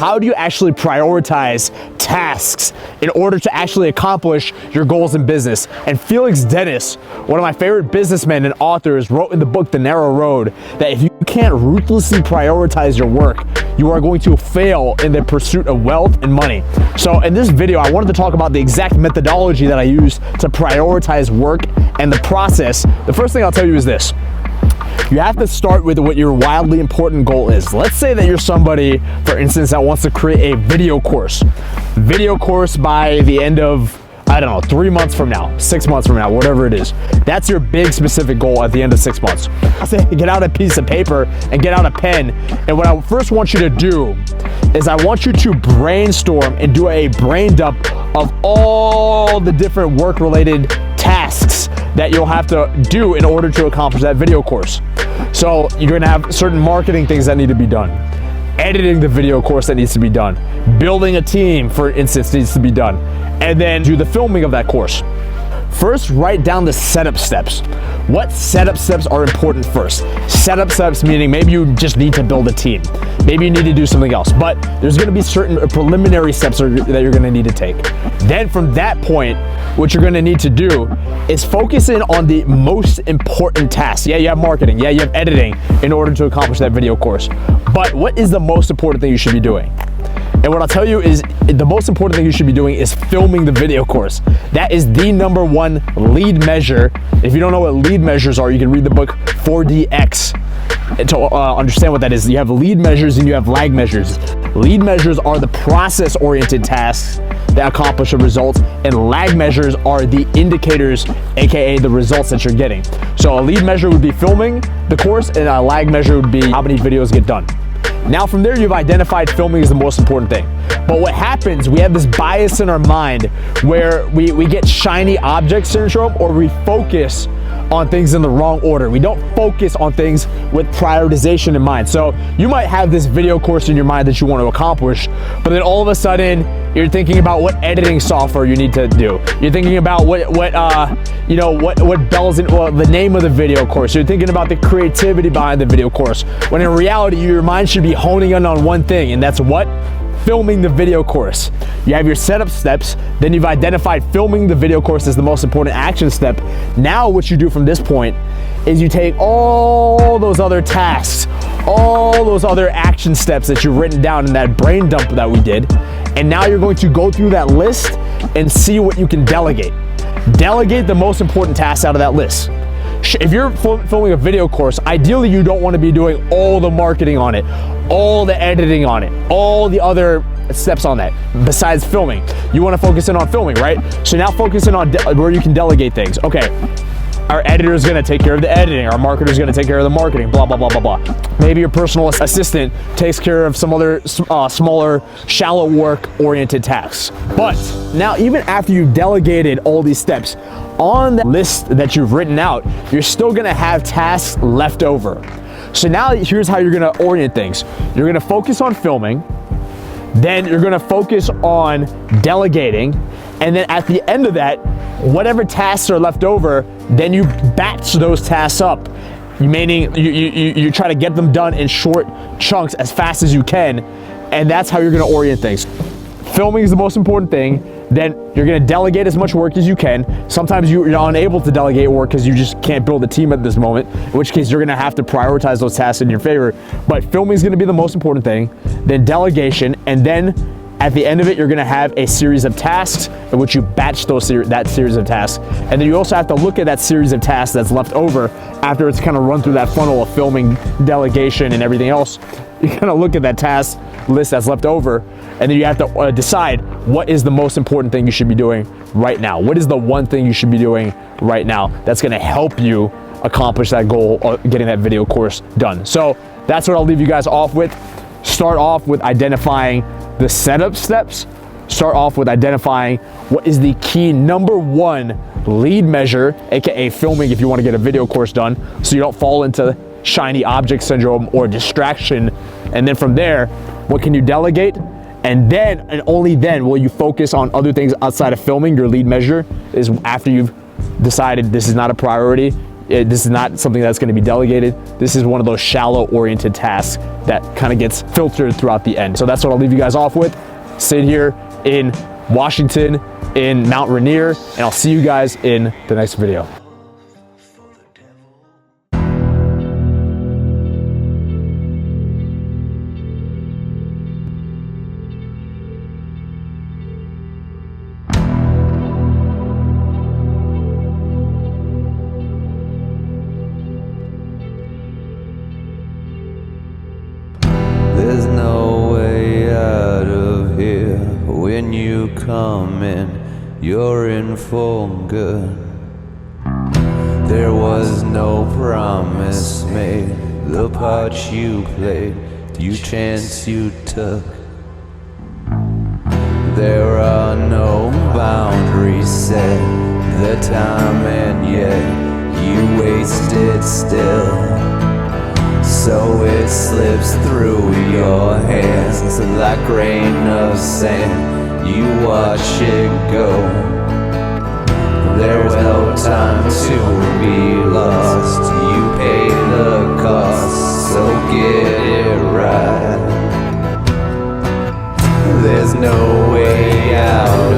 How do you actually prioritize tasks in order to actually accomplish your goals in business? And Felix Dennis, one of my favorite businessmen and authors, wrote in the book The Narrow Road that if you can't ruthlessly prioritize your work, you are going to fail in the pursuit of wealth and money. So in this video, I wanted to talk about the exact methodology that I use to prioritize work and the process. The first thing I'll tell you is this. You have to start with what your wildly important goal is. Let's say that you're somebody, for instance, that wants to create a video course. Video course by the end of, I don't know, 3 months from now, 6 months from now, whatever it is. That's your big specific goal at the end of 6 months. I say get out a piece of paper and get out a pen. And what I first want you to do is I want you to brainstorm and do a brain dump of all the different work-related tasks that you'll have to do in order to accomplish that video course. So you're gonna have certain marketing things that need to be done. Editing the video course that needs to be done. Building a team, for instance, needs to be done. And then do the filming of that course. First, write down the setup steps. What setup steps are important first? Setup steps meaning maybe you just need to build a team. Maybe you need to do something else, but there's gonna be certain preliminary steps that you're gonna need to take. Then from that point, what you're gonna need to do is focus in on the most important tasks. Yeah, you have marketing, yeah, you have editing in order to accomplish that video course. But what is the most important thing you should be doing? And what I'll tell you is the most important thing you should be doing is filming the video course. That is the #1 lead measure. If you don't know what lead measures are, you can read the book 4DX to understand what that is. You have lead measures and you have lag measures. Lead measures are the process-oriented tasks that accomplish a result, and lag measures are the indicators, aka the results that you're getting. So a lead measure would be filming the course, and a lag measure would be how many videos get done. Now from there, you've identified filming is the most important thing. But what happens, we have this bias in our mind where we get shiny object syndrome, or we focus on things in the wrong order. We don't focus on things with prioritization in mind. So you might have this video course in your mind that you want to accomplish, but then all of a sudden you're thinking about what editing software you need to do. You're thinking about what bells in, well, the name of the video course. You're thinking about the creativity behind the video course. When in reality, your mind should be honing in on one thing, and that's what? Filming the video course. You have your setup steps, then you've identified filming the video course as the most important action step. Now what you do from this point is you take all those other tasks, all those other action steps that you've written down in that brain dump that we did, and now you're going to go through that list and see what you can delegate. Delegate the most important tasks out of that list. If you're filming a video course, ideally you don't want to be doing all the marketing on it, all the editing on it, all the other steps on that besides filming. You want to focus in on filming, right? So now focus in on where you can delegate things. Okay, our editor is going to take care of the editing, our marketer is going to take care of the marketing, blah, blah, blah, blah, blah. Maybe your personal assistant takes care of some other smaller, shallow work-oriented tasks. But now, even after you've delegated all these steps, on the list that you've written out, you're still gonna have tasks left over. So now here's how you're gonna orient things. You're gonna focus on filming, then you're gonna focus on delegating, and then at the end of that, whatever tasks are left over, then you batch those tasks up. Meaning you try to get them done in short chunks as fast as you can, and that's how you're gonna orient things. Filming is the most important thing. Then you're gonna delegate as much work as you can. Sometimes you're unable to delegate work because you just can't build a team at this moment, in which case you're gonna have to prioritize those tasks in your favor. But filming is gonna be the most important thing, then delegation, and then at the end of it, you're gonna have a series of tasks in which you batch that series of tasks. And then you also have to look at that series of tasks that's left over after it's kind of run through that funnel of filming, delegation, and everything else. You kind of look at that task list that's left over, and then you have to decide what is the most important thing you should be doing right now. What is the one thing you should be doing right now that's gonna help you accomplish that goal of getting that video course done? So that's what I'll leave you guys off with. Start off with identifying the setup steps. Start off with identifying what is the key #1 lead measure, aka filming if you want to get a video course done, so you don't fall into shiny object syndrome or distraction. And then from there, what can you delegate? And then, and only then, will you focus on other things outside of filming. Your lead measure is after you've decided this is not a priority. This is not something that's gonna be delegated. This is one of those shallow oriented tasks that kind of gets filtered throughout the end. So that's what I'll leave you guys off with. Sit here in Washington, in Mount Rainier, and I'll see you guys in the next video. There's no way out of here. When you come in, you're in for good. There was no promise made. The part you played, you chance you took. There are no boundaries set, the time and yet you wasted still. So it slips through your hands like grain of sand. You watch it go. There was no time to be lost. You pay the cost, so get it right. There's no way out